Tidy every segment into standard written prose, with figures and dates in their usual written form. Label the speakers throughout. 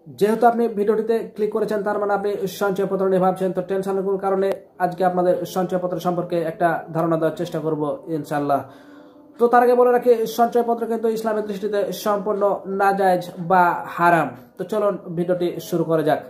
Speaker 1: যেহেতু আপনি ভিডিওটিতে ক্লিক করেছেন তার মানে আপনি সঞ্চয়পত্র নিয়ে ভাবছেন, তো টেনশনের কোনো কারণে আজকে আপনাদের সঞ্চয়পত্র সম্পর্কে একটা ধারণা দেওয়ার চেষ্টা করব ইনশাআল্লাহ। তো তার আগে বলে রাখি, সঞ্চয়পত্র কিন্তু ইসলামের দৃষ্টিতে সম্পূর্ণ নাজায়েজ বা হারাম। তো চলুন ভিডিওটি শুরু করা যাক।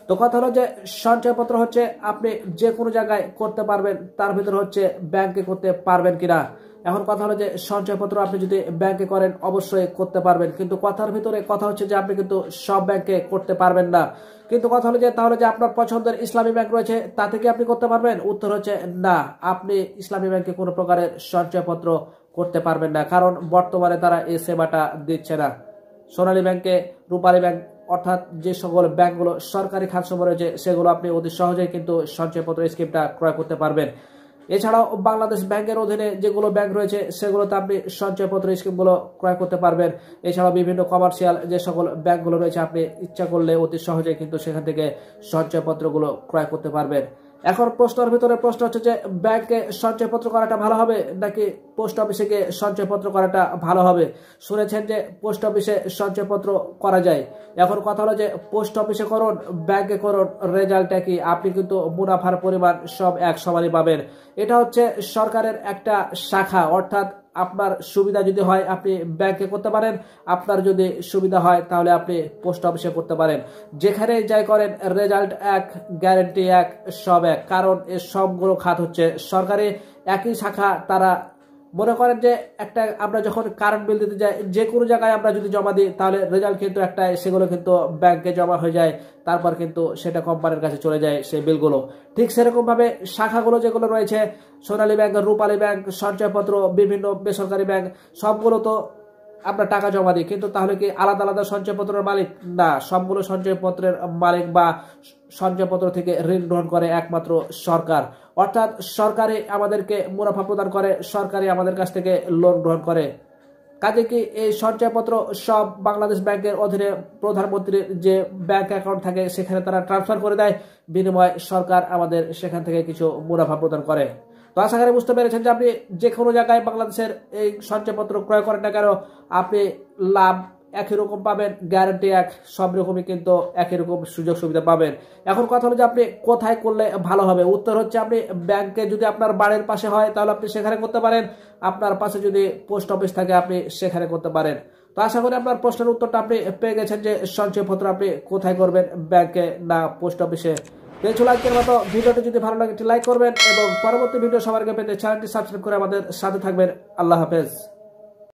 Speaker 1: তো কথা হলো যে সঞ্চয়পত্র হচ্ছে আপনি যে কোনো জায়গায় করতে পারবেন, তার ভিতরে হচ্ছে ব্যাংকে করতে পারবেন কিনা। এখন কথা হলো যে সঞ্চয়পত্র আপনি যদি ব্যাংকে করেন অবশ্যই করতে পারবেন, কিন্তু কথার ভিতরে কথা হচ্ছে যে আপনি কিন্তু সব ব্যাংকে করতে পারবেন না। কিন্তু কথা হলো যে তাহলে যে আপনার পছন্দের ইসলামী ব্যাংক রয়েছে তাতে কি আপনি করতে পারবেন? উত্তর হচ্ছে না, আপনি ইসলামী ব্যাংকে কোনো প্রকারের সঞ্চয়পত্র করতে পারবেন না, কারণ বর্তমানে তারা এই সেবাটা দিচ্ছে না। সোনালী ব্যাংকে, রূপালী ব্যাংক অর্থাৎ যে সকল ব্যাংকগুলো সরকারি খাতসমূহ রয়েছে সেগুলো আপনি অতি সহজেই কিন্তু সঞ্চয়পত্র স্কিমটা ক্রয় করতে পারবেন। এছাড়াও বাংলাদেশ ব্যাংকের অধীনে যেগুলো ব্যাংক রয়েছে সেগুলোতে আপনি সঞ্চয়পত্র স্কিমগুলো ক্রয় করতে পারবেন। এছাড়াও বিভিন্ন কমার্শিয়াল যে সকল ব্যাংকগুলো রয়েছে আপনি ইচ্ছা করলে অতি সহজেই কিন্তু সেখান থেকে সঞ্চয়পত্রগুলো ক্রয় করতে পারবেন। এখন প্রশ্নের ভিতরে প্রশ্ন হচ্ছে যে ব্যাংকে সঞ্চয়পত্র করাটা ভালো হবে নাকি পোস্ট অফিসে গিয়ে সঞ্চয়পত্র করাটা ভালো হবে। শুনেছেন যে পোস্ট অফিসে সঞ্চয়পত্র করা যায়। এখন কথা হলো যে পোস্ট অফিসে করুন, ব্যাংকে করুন, রেজাল্ট একই, আপনি কিন্তু মুনাফার পরিমাণ সব এক সমানই পাবেন। এটা হচ্ছে সরকারের একটা শাখা, অর্থাৎ আপনার সুবিধা যদি হয় আপনি ব্যাংকে করতে পারেন, আপনার যদি সুবিধা হয় তাহলে আপনি পোস্ট অফিসে করতে পারেন। যেখানে যাই করেন রেজাল্ট এক, গ্যারেন্টি এক, সব এক, কারণ এই সবগুলো খাত হচ্ছে সরকারি একই শাখা। তারা মনে করেন যে একটা আমরা যখন কারেন্ট বিল দিতে যাই যে কোনো জায়গায় আমরা যদি জমা দিই তাহলে রেজাল্ট কিন্তু একটা, সেগুলো কিন্তু ব্যাংকে জমা হয়ে যায়, তারপর কিন্তু সেটা কোম্পানির কাছে চলে যায় সেই বিলগুলো। ঠিক সেরকম ভাবে শাখাগুলো যেগুলো রয়েছে সোনালী ব্যাংক, রূপালী ব্যাংক, সঞ্চয়পত্র, বিভিন্ন বেসরকারি ব্যাংক, সবগুলো তো আমরা টাকা জমা দিই, কিন্তু তাহলে কি আলাদা আলাদা সঞ্চয়পত্রের মালিক? না, সবগুলো সঞ্চয়পত্রের মালিক বা সঞ্চয়পত্র থেকে ঋণ গ্রহণ করে একমাত্র সরকার। অর্থাৎ সরকারই আমাদেরকে মুনাফা প্রদান করে, সরকারই আমাদের কাছ থেকে লোন গ্রহণ করে। কাজে কি এই সঞ্চয়পত্র সব বাংলাদেশ ব্যাংকের অধীনে প্রধানমন্ত্রীর যে ব্যাংক অ্যাকাউন্ট থাকে সেখানে তারা ট্রান্সফার করে দেয়, বিনিময়ে সরকার আমাদের সেখান থেকে কিছু মুনাফা প্রদান করে। তো আশা করি বুঝতে পেরেছেন যে আপনি যে কোনো জায়গায় বাংলাদেশের এই সঞ্চয়পত্র ক্রয় করেন না কেন আপনি লাভ একই রকম পাবেন, গ্যারান্টি এক, সব রকমই কিন্তু একই রকম সুযোগ সুবিধা পাবেন। এখন কথা হলো যে আপনি কোথায় করলে ভালো হবে। উত্তর হচ্ছে আপনি ব্যাংকে যদি আপনার বাড়ির পাশে হয় তাহলে আপনি সেখানে করতে পারেন, আপনার পাশে যদি পোস্ট অফিস থাকে আপনি সেখানে করতে পারেন। তো আশা করি আপনার প্রশ্নের উত্তরটা আপনি পেয়ে গেছেন যে সঞ্চয়পত্র আপনি কোথায় করবেন, ব্যাংকে না পোস্ট অফিসে। পেয়েছো লাইকের মতো ভিডিওটি যদি ভালো লাগে একটি লাইক করবেন এবং পরবর্তী ভিডিও সবার আগে পেতে চ্যানেলটি সাবস্ক্রাইব করে আমাদের সাথে থাকবেন। আল্লাহ হাফেজ।